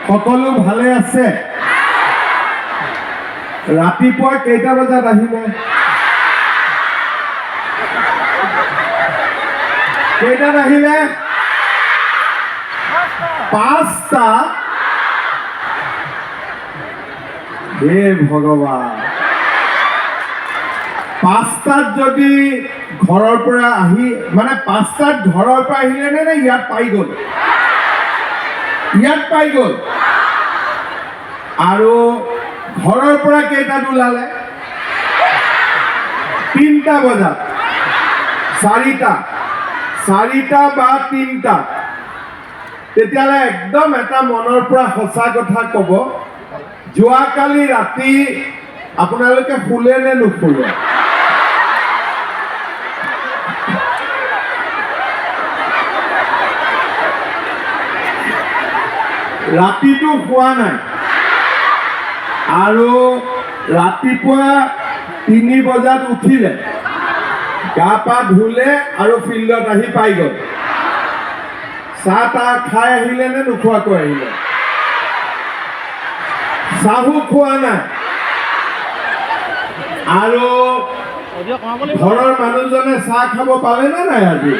সকলো ভালে আছে? ৰাতিপুৱা কেইটা বজাত আহিলে? কেইটাত আহিলে? 5টা। হে ভগৱান, 5টাত যদি ঘৰৰ পৰা আহি মানে 5টাত ঘৰৰ পৰা আহিলে নে ইয়াত পাই গ'ল? ইয়াত পাই গ'ল। আৰু ঘৰৰ পৰা কেইটাত ওলালে? 3টা বজাত। 4টা বা 3টা। তেতিয়ালে একদম এটা মনৰ পৰা সঁচা কথা ক'ব, যোৱাকালি ৰাতি আপোনালোকে শুলে নে নুশুলে? ৰাতিটো শুৱা নাই আৰু ৰাতিপুৱা 3 বজাত উঠিলে, গা পা ধুলে আৰু ফিল্ডত আহি পাই গ'ল। চাহ তাহ খাই আহিলে নে নোখোৱাকৈ আহিলে? চাহো খোৱা নাই। আৰু ঘৰৰ মানুহজনে চাহ খাব পালে নে নাই? আজি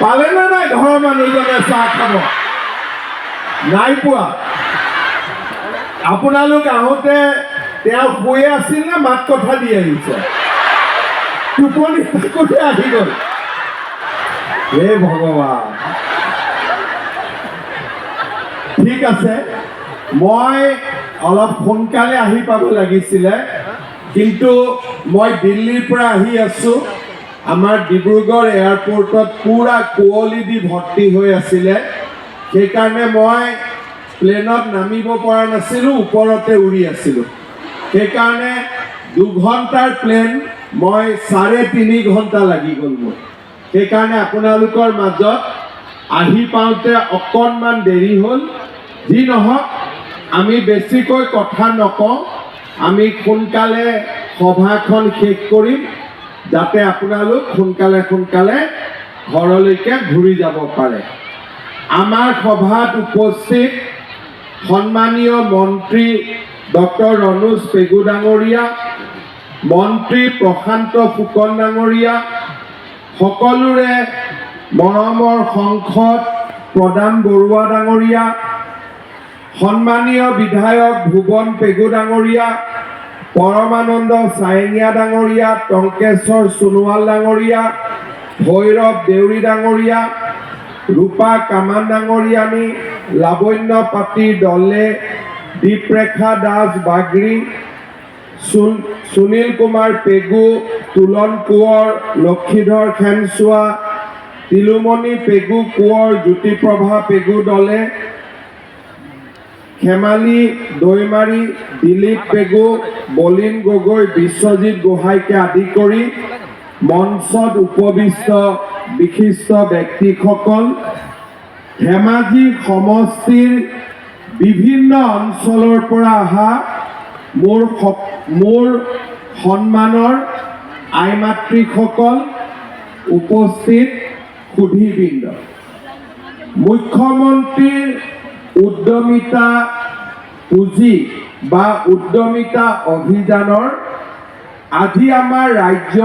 পালে নে নাই? ঘৰৰ মানুহজনে চাহ খাব নাই পোৱা। আপোনালোক আহোঁতে তেওঁ শুই আছিল নে মাত কথা দি আহিছে? টোপনি থাকোঁতে আহি গ'ল। হে ভগৱান। ঠিক আছে, মই অলপ সোনকালে আহি পাব লাগিছিলে, কিন্তু মই দিল্লীৰ পৰা আহি আছোঁ। আমাৰ ডিব্ৰুগড় এয়াৰপৰ্টত পুৰা কুঁৱলী দি ভৰ্তি হৈ আছিলে, সেইকাৰণে মই প্লেনত নামিব পৰা নাছিলোঁ, ওপৰতে উৰি আছিলোঁ। সেইকাৰণে 2 ঘণ্টাৰ প্লেন মই 3.5 ঘণ্টা লাগি গ'ল মোৰ। সেইকাৰণে আপোনালোকৰ মাজত আহি পাওঁতে অকণমান দেৰি হ'ল। যি নহওক, আমি বেছিকৈ কথা নকওঁ, আমি সোনকালে সভাখন শেষ কৰিম, যাতে আপোনালোক সোনকালে ঘৰলৈকে ঘূৰি যাব পাৰে। আমাৰ সভাত উপস্থিত সন্মানীয় মন্ত্ৰী ডক্টৰ ৰণোজ পেগু ডাঙৰীয়া, মন্ত্ৰী প্ৰশান্ত ফুকন ডাঙৰীয়া, সকলোৰে মৰমৰ সংসদ প্ৰদান বৰুৱা ডাঙৰীয়া, সন্মানীয় বিধায়ক ভুৱন পেগু ডাঙৰীয়া, পৰমানন্দ চায়েঙীয়া ডাঙৰীয়া, টংকেশ্বৰ সোণোৱাল ডাঙৰীয়া, ভৈৰৱ দেউৰী ডাঙৰীয়া, ৰূপা কামান ডাঙৰীয়ানী, লাৱণ্য পাতি দলে, দীপৰেখা দাস বাগৰি, সুনীল কুমাৰ পেগু, তুলন কোঁৱৰ, লক্ষীধৰ খেনচোৱা, তিলুমণি পেগু কোঁৱৰ, জ্যোতিপ্ৰভা পেগু দলে, খেমালি দৈমাৰী, দিলীপ পেগু, বলিন গগৈ, বিশ্বজিৎ গোহাঁইকে আদি কৰি মঞ্চত উপবিষ্ট বিশিষ্ট ব্যক্তিসকল, ধেমাজি সমষ্টিৰ বিভিন্ন অঞ্চলৰ পৰা অহা মোৰ সন্মানৰ আই মাতৃসকল, উপস্থিত সুধীবৃন্দ, মুখ্যমন্ত্ৰীৰ উদ্যমিতা পুঁজি বা উদ্যমিতা অভিযানৰ আজি আমাৰ ৰাজ্য